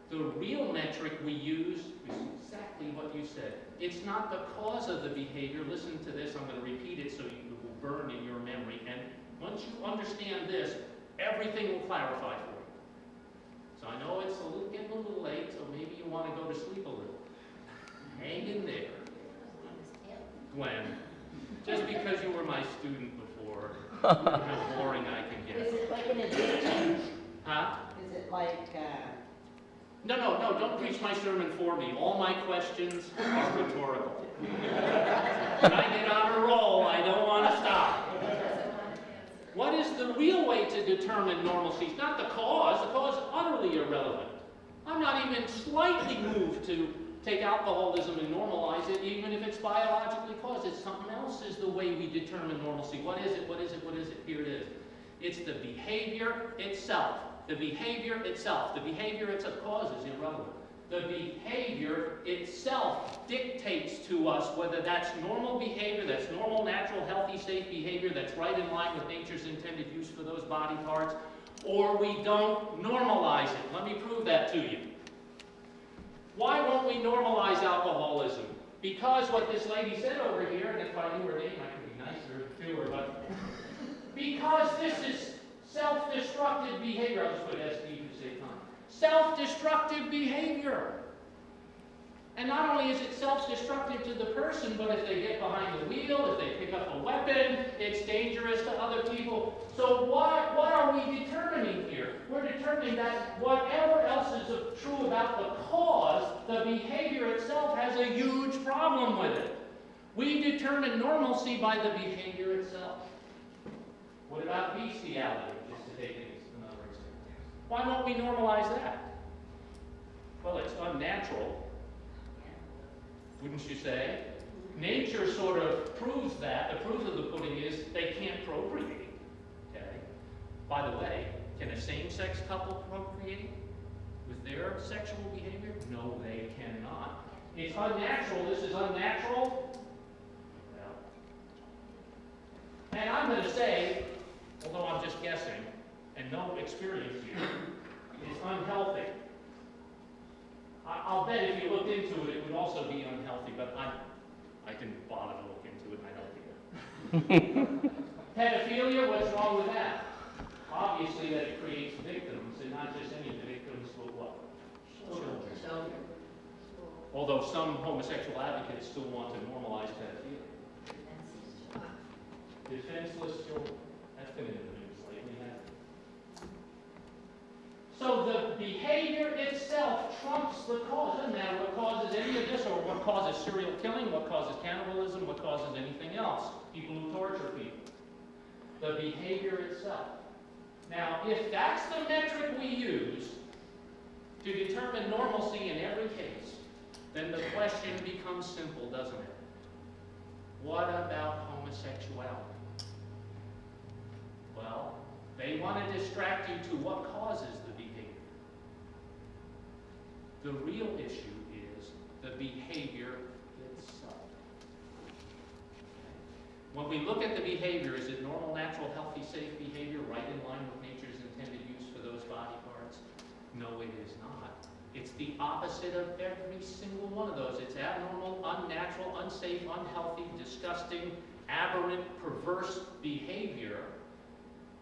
The real metric we use is exactly what you said. It's not the cause of the behavior. Listen to this. I'm going to repeat it so it will burn in your memory. And once you understand this, everything will clarify for you. So I know it's getting a little late, so maybe you want to go to sleep a little. Hang in there. Gwen, just because you were my student before, how boring I can get. Is it like an addiction? Huh? Is it like... No, don't preach my sermon for me. All my questions are rhetorical. When I get on a roll, I don't want to stop. What is the real way to determine normalcy? It's not the cause. The cause is utterly irrelevant. I'm not even slightly moved to take alcoholism and normalize it, even if it's biologically caused. It's something else is the way we determine normalcy. What is it? What is it? What is it? Here it is. It's the behavior itself. The behavior itself. The behavior itself. Cause is irrelevant. The behavior itself dictates to us whether that's normal behavior, that's normal, natural, healthy, safe behavior, that's right in line with nature's intended use for those body parts, or we don't normalize it. Let me prove that to you. Why won't we normalize alcoholism? Because what this lady said over here, and if I knew her name, I could be nicer to her, but because this is self-destructive behavior. I'll just put SD to save time. Self-destructive behavior. And not only is it self-destructive to the person, but if they get behind the wheel, if they pick up a weapon, it's dangerous to other people. So what are we determining here? We're determining that whatever else is true about the cause, the behavior itself has a huge problem with it. We determine normalcy by the behavior itself. What about bestiality, just to take another example? Why won't we normalize that? Well, it's unnatural, wouldn't you say? Nature sort of proves that. The proof of the pudding is they can't procreate. Okay? By the way, can a same-sex couple procreate with their sexual behavior? No, they cannot. It's unnatural. This is unnatural. Well, and I'm going to say, although I'm just guessing, and no experience here, it's unhealthy. I'll bet if you looked into it, it would also be unhealthy, but I didn't bother to look into it, and I don't care. Pedophilia, what's wrong with that? Obviously that it creates victims, and not just any victims, but what? Children. Although some homosexual advocates still want to normalize pedophilia. Defenseless children. That's been in the news lately, hasn't it? So the behavior itself trumps the cause. Doesn't matter what causes any of this, or what causes serial killing, what causes cannibalism, what causes anything else. People who torture people. The behavior itself. Now, if that's the metric we use to determine normalcy in every case, then the question becomes simple, doesn't it? What about homosexuality? Well, they want to distract you to what causes the behavior. The real issue is the behavior itself. When we look at the behavior, is it normal, natural, healthy, safe behavior, right in line with nature's intended use for those body parts? No, it is not. It's the opposite of every single one of those. It's abnormal, unnatural, unsafe, unhealthy, disgusting, aberrant, perverse behavior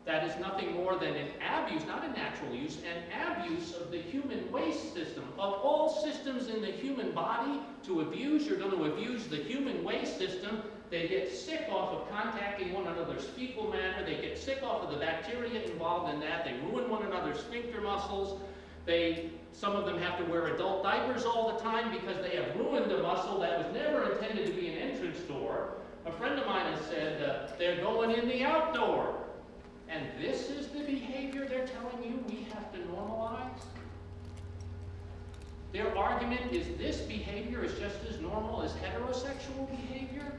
that is nothing more than an abuse, not a natural use, an abuse of the human waste system. Of all systems in the human body to abuse, you're going to abuse the human waste system. They get sick off of contacting one another's fecal matter. They get sick off of the bacteria involved in that. They ruin one another's sphincter muscles. Some of them have to wear adult diapers all the time because they have ruined a muscle that was never intended to be an entrance door. A friend of mine has said they're going in the outdoor. And this is the behavior they're telling you we have to normalize? Their argument is this behavior is just as normal as heterosexual behavior?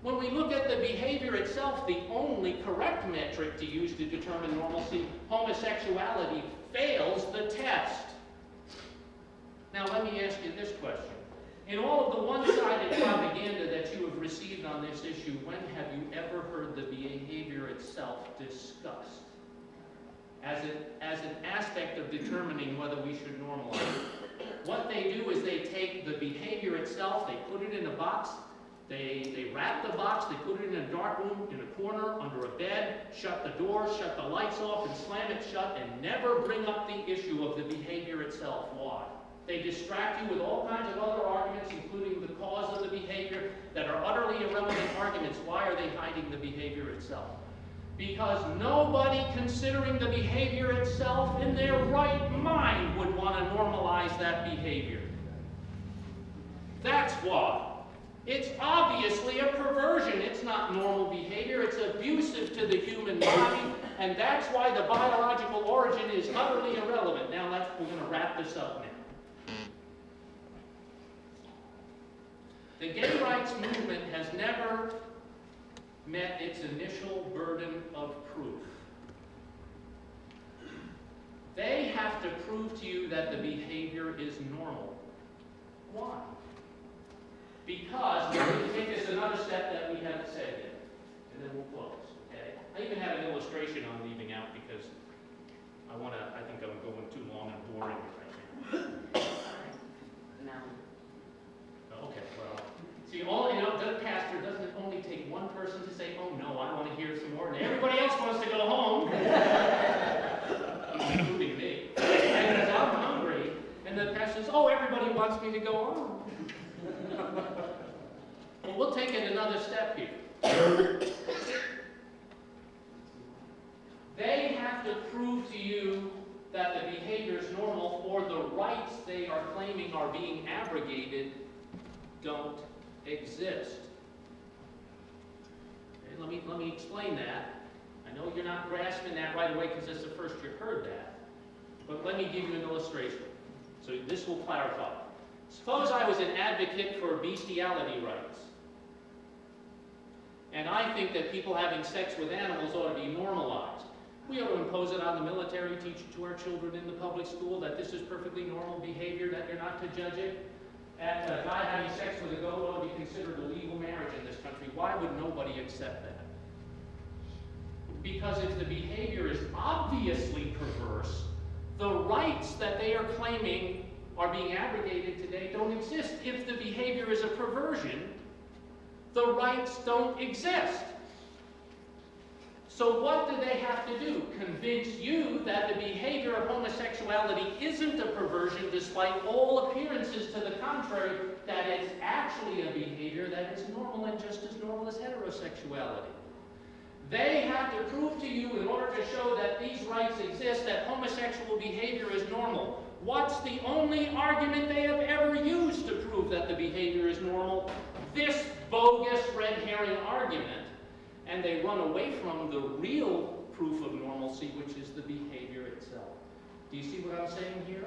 When we look at the behavior itself, the only correct metric to use to determine normalcy, homosexuality, fails the test. Now let me ask you this question. In all of the one-sided propaganda that you have received on this issue, when have you ever heard the behavior itself discussed? as an aspect of determining whether we should normalize it. What they do is they take the behavior itself, they put it in a box, they wrap the box, they put it in a dark room, in a corner, under a bed, shut the door, shut the lights off, and slam it shut, and never bring up the issue of the behavior itself. Why? They distract you with all kinds of other arguments, including the cause of the behavior, that are utterly irrelevant arguments. Why are they hiding the behavior itself? Because nobody considering the behavior itself in their right mind would want to normalize that behavior. That's why. It's obviously a perversion. It's not normal behavior. It's abusive to the human body, and that's why the biological origin is utterly irrelevant. Now we're going to wrap this up now. The gay rights movement has never met its initial burden of proof. They have to prove to you that the behavior is normal. Why? Because, let me take this another step that we haven't said yet, and then we'll close, okay? I even have an illustration I'm leaving out because I think I'm going too long and boring right now. No. Okay, well, see, the pastor doesn't only take one person to say, oh no, I want to hear some more, and everybody else wants to go home, including me. And because I'm hungry, and the pastor says, oh, everybody wants me to go home. Well, we'll take it another step here. They have to prove to you that the behavior is normal, or the rights they are claiming are being abrogated don't exist. Okay, let me explain that. I know you're not grasping that right away because it's the first you've heard that. But let me give you an illustration. So this will clarify. Suppose I was an advocate for bestiality rights. And I think that people having sex with animals ought to be normalized. We ought to impose it on the military, teach it to our children in the public school, that this is perfectly normal behavior, that you're not to judge it. And a guy having sex with a goat ought to be considered a legal marriage in this country. Why would nobody accept that? Because if the behavior is obviously perverse, the rights that they are claiming are being abrogated today don't exist. If the behavior is a perversion, the rights don't exist. So what do they have to do? Convince you that the behavior of homosexuality isn't a perversion, despite all appearances to the contrary, that it's actually a behavior that is normal and just as normal as heterosexuality. They have to prove to you, in order to show that these rights exist, that homosexual behavior is normal. What's the only argument they have ever used to prove that the behavior is normal? This bogus red herring argument. And they run away from the real proof of normalcy, which is the behavior itself. Do you see what I'm saying here?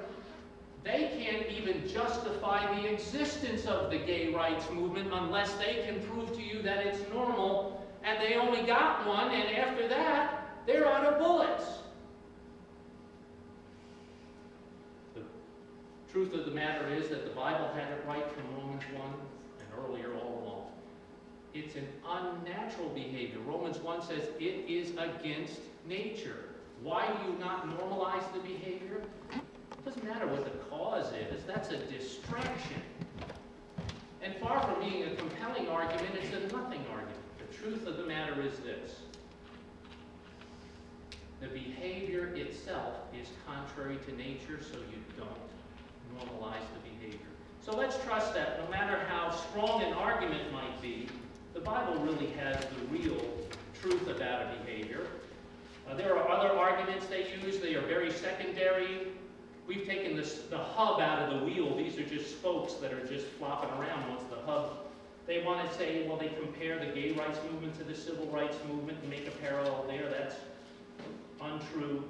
They can't even justify the existence of the gay rights movement unless they can prove to you that it's normal, and they only got one, and after that, they're out of bullets. The truth of the matter is that the Bible had it right from Romans 1 and earlier all along. It's an unnatural behavior. Romans 1 says it is against nature. Why do you not normalize the behavior? It doesn't matter what the cause is. That's a distraction. And far from being a compelling argument, it's a nothing argument. The truth of the matter is this. The behavior itself is contrary to nature, so you don't normalize the behavior. So let's trust that no matter how strong an argument might be, the Bible really has the real truth about a behavior. There are other arguments they use. They are very secondary. We've taken the hub out of the wheel. These are just spokes that are just flopping around once the hub. They want to say, well, they compare the gay rights movement to the civil rights movement and make a parallel there. That's untrue.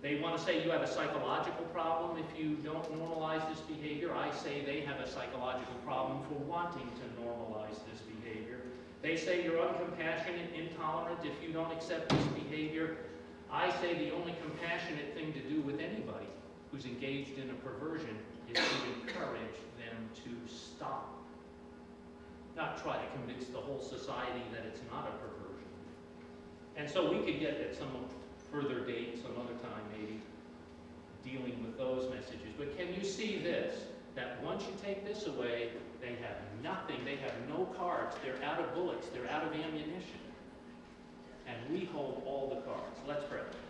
They want to say you have a psychological problem if you don't normalize this behavior. I say they have a psychological problem for wanting to normalize this behavior. They say you're uncompassionate, intolerant if you don't accept this behavior. I say the only compassionate thing to do with anybody who's engaged in a perversion is to encourage them to stop. Not try to convince the whole society that it's not a perversion. And so we could get at some further date, some other time maybe, dealing with those messages. But can you see this? That once you take this away, they have nothing. They have no cards. They're out of bullets. They're out of ammunition. And we hold all the cards. Let's pray.